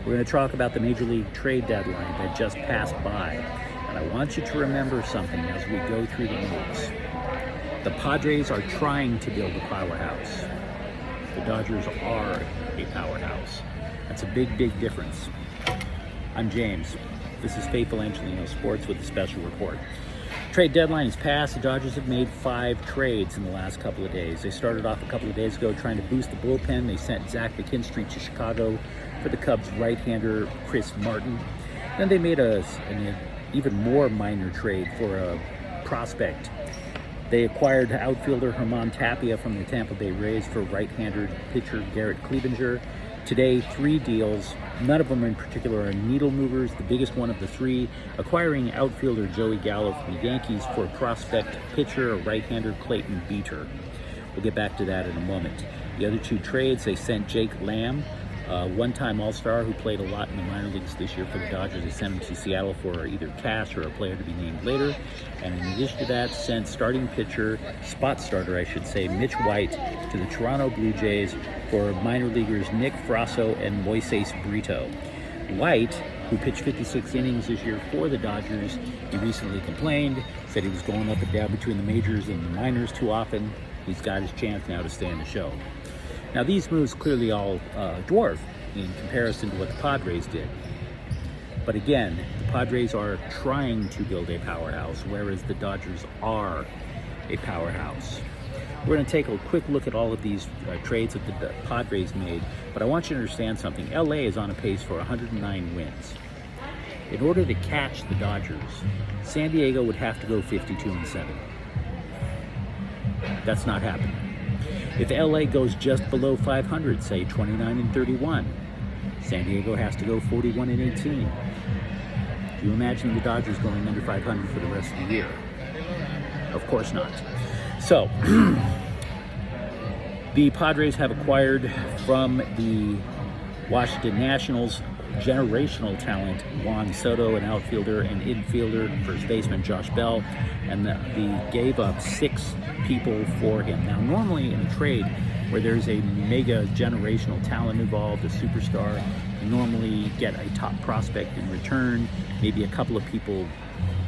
We're going to talk about the Major League trade deadline that just passed by. And I want you to remember something as we go through the moves. The Padres are trying to build a powerhouse. The Dodgers are a powerhouse. That's a big, big difference. I'm James. This is Faithful Angelino Sports with a special report. Trade deadline is passed. The Dodgers have made 5 trades in the last couple of days. They started off a couple of days ago trying to boost the bullpen. They sent Zach McKinstry to Chicago for the Cubs right-hander Chris Martin. Then they made an even more minor trade for a prospect. They acquired outfielder Germán Tapia from the Tampa Bay Rays for right-hander pitcher Garrett Cleavinger. Today, 3 deals. None of them in particular are needle movers. The biggest one of the 3, acquiring outfielder Joey Gallo from the Yankees for prospect pitcher, right-hander Clayton Beeter. We'll get back to that in a moment. The other 2 trades, they sent Jake Lamb, a one-time All-Star who played a lot in the minor leagues this year for the Dodgers. They sent him to Seattle for either cash or a player to be named later. And in addition to that, sent starting pitcher, spot starter I should say, Mitch White to the Toronto Blue Jays for minor leaguers Nick Frasso and Moises Brito. White, who pitched 56 innings this year for the Dodgers, he recently complained, said he was going up and down between the majors and the minors too often. He's got his chance now to stay in the show. Now, these moves clearly all dwarf in comparison to what the Padres did. But again, the Padres are trying to build a powerhouse, whereas the Dodgers are a powerhouse. We're going to take a quick look at all of these trades that the Padres made, but I want you to understand something. LA is on a pace for 109 wins. In order to catch the Dodgers, San Diego would have to go 52-7. That's not happening. If LA goes just below 500, say 29-31, San Diego has to go 41-18. Do you imagine the Dodgers going under 500 for the rest of the year? Of course not. So, the Padres have acquired from the Washington Nationals generational talent Juan Soto, an outfielder, and infielder, first baseman Josh Bell, and they gave up 6 people for him. Now, normally in a trade where there's a mega generational talent involved, a superstar, you normally get a top prospect in return, maybe a couple of people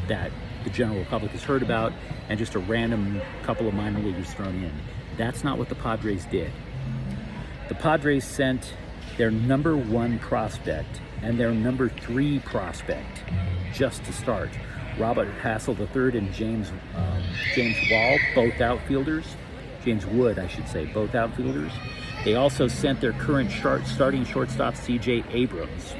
that the general public has heard about, and just a random couple of minor leaguers thrown in. That's not what the Padres did. The Padres sent their number 1 prospect and their number 3 prospect just to start. Robert Hassel III and James Wall, both outfielders. James Wood, I should say, both outfielders. They also sent their current starting shortstop, C.J. Abrams.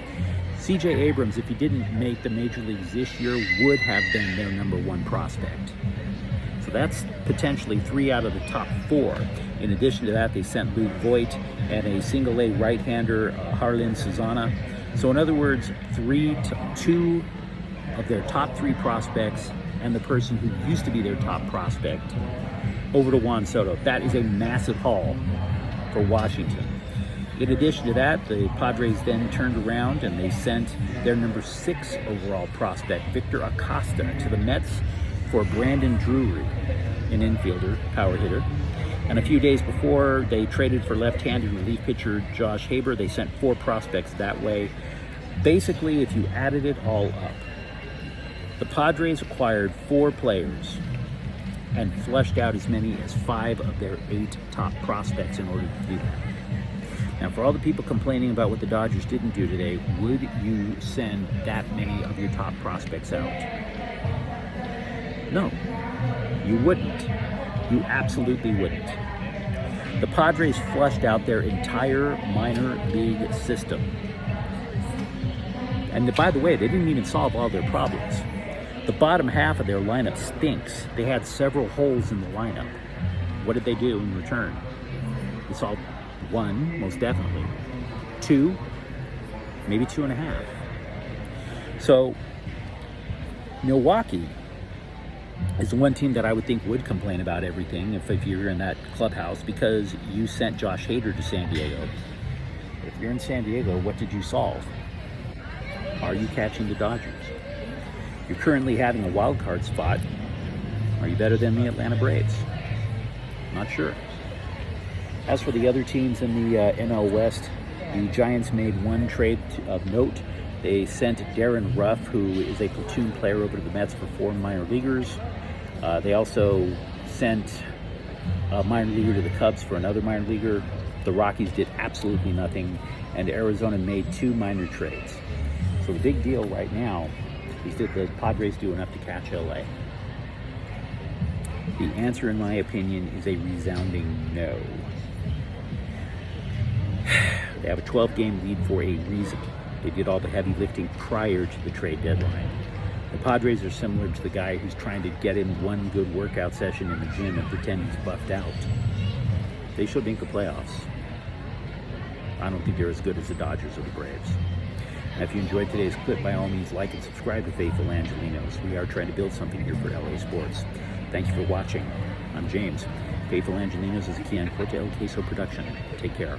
C.J. Abrams, if he didn't make the major leagues this year, would have been their number 1 prospect. So that's potentially 3 out of the top 4. In addition to that, they sent Luke Voigt and a single-A right-hander, Harlan Susana. So in other words, 2 of their top 3 prospects and the person who used to be their top prospect over to Juan Soto. That is a massive haul for Washington. In addition to that, the Padres then turned around and they sent their number 6 overall prospect, Victor Acosta, to the Mets for Brandon Drury, an infielder, power hitter. And a few days before, they traded for left-handed relief pitcher Josh Haber. They sent 4 prospects that way. Basically, if you added it all up, the Padres acquired 4 players and flushed out as many as 5 of their 8 top prospects in order to do that. Now, for all the people complaining about what the Dodgers didn't do today, would you send that many of your top prospects out? No, you wouldn't. You absolutely wouldn't. The Padres flushed out their entire minor league system. And by the way, they didn't even solve all their problems. The bottom half of their lineup stinks. They had several holes in the lineup. What did they do in return? They solved 1, most definitely. 2, maybe 2.5. So, Milwaukee is the one team that I would think would complain about everything if you're in that clubhouse, because you sent Josh Hader to San Diego. If you're in San Diego, what did you solve? Are you catching the Dodgers? You're currently having a wild card spot. Are you better than the Atlanta Braves? Not sure. As for the other teams in the NL West, The Giants made one trade of note. They sent Darren Ruff, who is a platoon player, over to the Mets for 4 minor leaguers. They also sent a minor leaguer to the Cubs for another minor leaguer. The Rockies did absolutely nothing, and Arizona made 2 minor trades. So the big deal right now is that the Padres do enough to catch LA. The answer, in my opinion, is a resounding no. They have a 12-game lead for a reason. They did all the heavy lifting prior to the trade deadline. The Padres are similar to the guy who's trying to get in one good workout session in the gym and pretend he's buffed out. They should make the playoffs. I don't think they're as good as the Dodgers or the Braves. Now, if you enjoyed today's clip, by all means, like and subscribe to Faithful Angelenos. We are trying to build something here for LA Sports. Thank you for watching. I'm James. Faithful Angelenos is a Kian Corte El Queso production. Take care.